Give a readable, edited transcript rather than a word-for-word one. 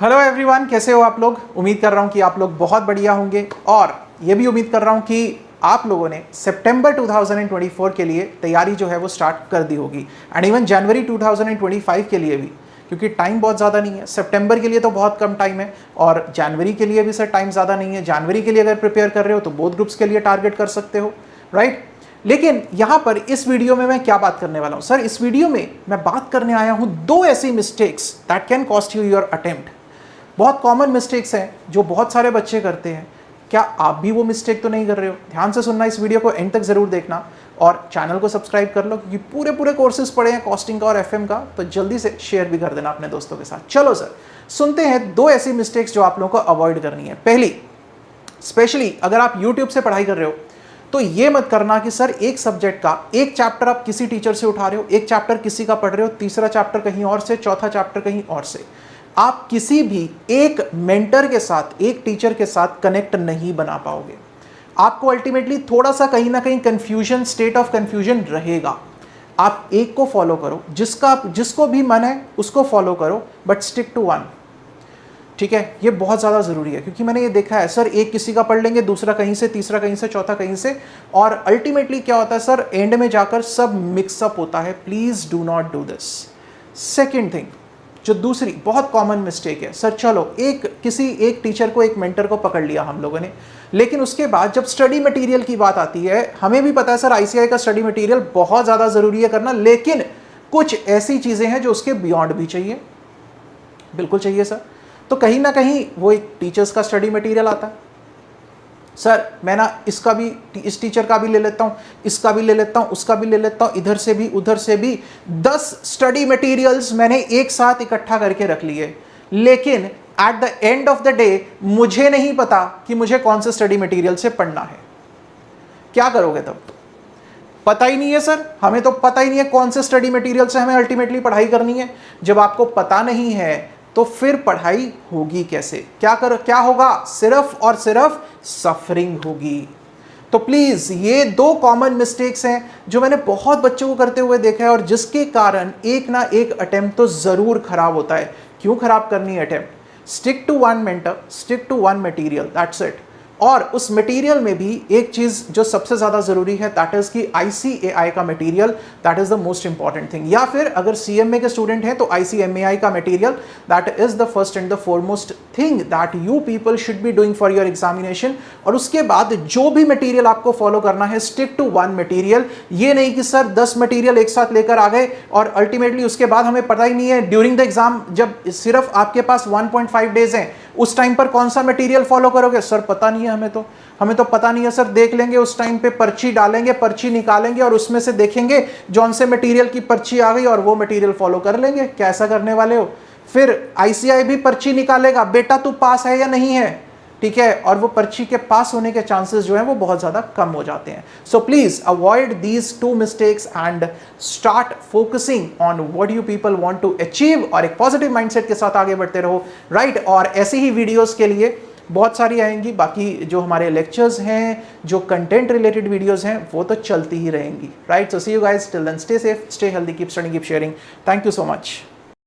Hello everyone, कैसे हो आप लोग। उम्मीद कर रहा हूं कि आप लोग बहुत बढ़िया होंगे और ये भी उम्मीद कर रहा हूं कि आप लोगों ने सितंबर 2024 के लिए तैयारी जो है वो स्टार्ट कर दी होगी एंड इवन जनवरी 2025 के लिए भी, क्योंकि टाइम बहुत ज़्यादा नहीं है। सितंबर के लिए तो बहुत कम टाइम है और जनवरी के लिए भी सर टाइम ज़्यादा नहीं है। जनवरी के लिए अगर प्रिपेयर कर रहे हो तो बोथ ग्रुप्स के लिए टारगेट कर सकते हो, राइट। लेकिन यहां पर इस वीडियो में मैं क्या बात करने वाला हूं सर, इस वीडियो में मैं बात करने आया हूं दो ऐसी mistakes that can cost you your attempt. बहुत कॉमन मिस्टेक्स हैं जो बहुत सारे बच्चे करते हैं। क्या आप भी वो मिस्टेक तो नहीं कर रहे हो? ध्यान से सुनना, इस वीडियो को एंड तक जरूर देखना और चैनल को सब्सक्राइब कर लो, क्योंकि पूरे कोर्सेज पढ़े हैं कॉस्टिंग का और एफएम का, तो जल्दी से शेयर भी कर देना अपने दोस्तों के साथ। चलो सर, सुनते हैं दो ऐसी मिस्टेक्स जो आप लोगों को अवॉइड करनी है। पहली, स्पेशली अगर आप यूट्यूब से पढ़ाई कर रहे हो तो ये मत करना कि सर एक सब्जेक्ट का एक चैप्टर आप किसी टीचर से उठा रहे हो, एक चैप्टर किसी का पढ़ रहे हो, तीसरा चैप्टर कहीं और से, चौथा चैप्टर कहीं और से। आप किसी भी एक मेंटर के साथ, एक टीचर के साथ कनेक्ट नहीं बना पाओगे। आपको अल्टीमेटली थोड़ा सा कहीं ना कहीं कंफ्यूजन, स्टेट ऑफ कंफ्यूजन रहेगा। आप एक को फॉलो करो, जिसको भी मन है उसको फॉलो करो, बट स्टिक टू वन। ठीक है, ये बहुत ज़्यादा ज़रूरी है, क्योंकि मैंने ये देखा है सर, एक किसी का पढ़ लेंगे, दूसरा कहीं से, तीसरा कहीं से, चौथा कहीं से, और अल्टीमेटली क्या होता है सर, एंड में जाकर सब मिक्सअप होता है। Please do not do this. Second thing, जो दूसरी बहुत कॉमन मिस्टेक है सर, चलो किसी एक टीचर को, एक मेंटर को पकड़ लिया हम लोगों ने, लेकिन उसके बाद जब स्टडी मटेरियल की बात आती है, हमें भी पता है सर आईसीएआई का स्टडी मटेरियल बहुत ज़्यादा ज़रूरी है करना, लेकिन कुछ ऐसी चीज़ें हैं जो उसके बियॉन्ड भी चाहिए, बिल्कुल चाहिए सर। तो कहीं ना कहीं वो एक टीचर्स का स्टडी मटेरियल आता है। सर मैं ना इसका भी, इस टीचर का भी ले लेता हूँ, इसका भी ले लेता हूँ, उसका भी ले लेता हूँ, इधर से भी उधर से भी 10 स्टडी मटेरियल्स मैंने एक साथ इकट्ठा करके रख लिए, लेकिन at the end of the day मुझे नहीं पता कि मुझे कौन से स्टडी मटेरियल से पढ़ना है। क्या करोगे तब? पता ही नहीं है सर, हमें तो पता ही नहीं है कौन से स्टडी मटेरियल से हमें अल्टीमेटली पढ़ाई करनी है। जब आपको पता नहीं है तो फिर पढ़ाई होगी कैसे? क्या होगा? सिर्फ और सिर्फ सफरिंग होगी। तो प्लीज, ये दो कॉमन मिस्टेक्स हैं जो मैंने बहुत बच्चों को करते हुए देखा है, और जिसके कारण एक ना एक अटेम्प्ट तो जरूर खराब होता है। क्यों खराब करनी है attempt? Stick to one mentor, stick to one material, that's it. और उस मटेरियल में भी एक चीज जो सबसे ज्यादा जरूरी है, दैट इज कि आईसीएआई का material, that is the most important thing. या फिर अगर सीएमए के स्टूडेंट हैं तो आईसीएमएआई का material, that is the first and the foremost thing that you people should be doing for your examination. और उसके बाद जो भी मटेरियल आपको फॉलो करना है, स्टिक टू वन मटेरियल। ये नहीं कि सर 10 मटेरियल एक साथ लेकर आ गए और अल्टीमेटली उसके बाद हमें पता ही नहीं है ड्यूरिंग द एग्जाम, जब सिर्फ आपके पास 1.5 डेज हैं, उस टाइम पर कौन सा मटेरियल फॉलो करोगे? सर पता नहीं है, हमें तो पता नहीं है सर। देख लेंगे उस टाइम पे, पर्ची डालेंगे, पर्ची निकालेंगे और उसमें से देखेंगे जौन से मटेरियल की पर्ची आ गई और वो मटेरियल फॉलो कर लेंगे। क्या ऐसा करने वाले हो? फिर आईसीएआई भी पर्ची निकालेगा, बेटा तू पास है या नहीं है, ठीक है, और वो पर्ची के पास होने के चांसेस जो हैं वो बहुत ज्यादा कम हो जाते हैं। So please avoid these two mistakes and start focusing on what you people want to achieve, और एक पॉजिटिव माइंडसेट के साथ आगे बढ़ते रहो, राइट। और ऐसे ही वीडियोस के लिए बहुत सारी आएंगी, बाकी जो हमारे लेक्चर्स हैं, जो कंटेंट रिलेटेड वीडियोस हैं, वो तो चलती ही रहेंगी, right. So see you guys, till then stay safe, stay healthy, keep studying, keep sharing. Thank you so much.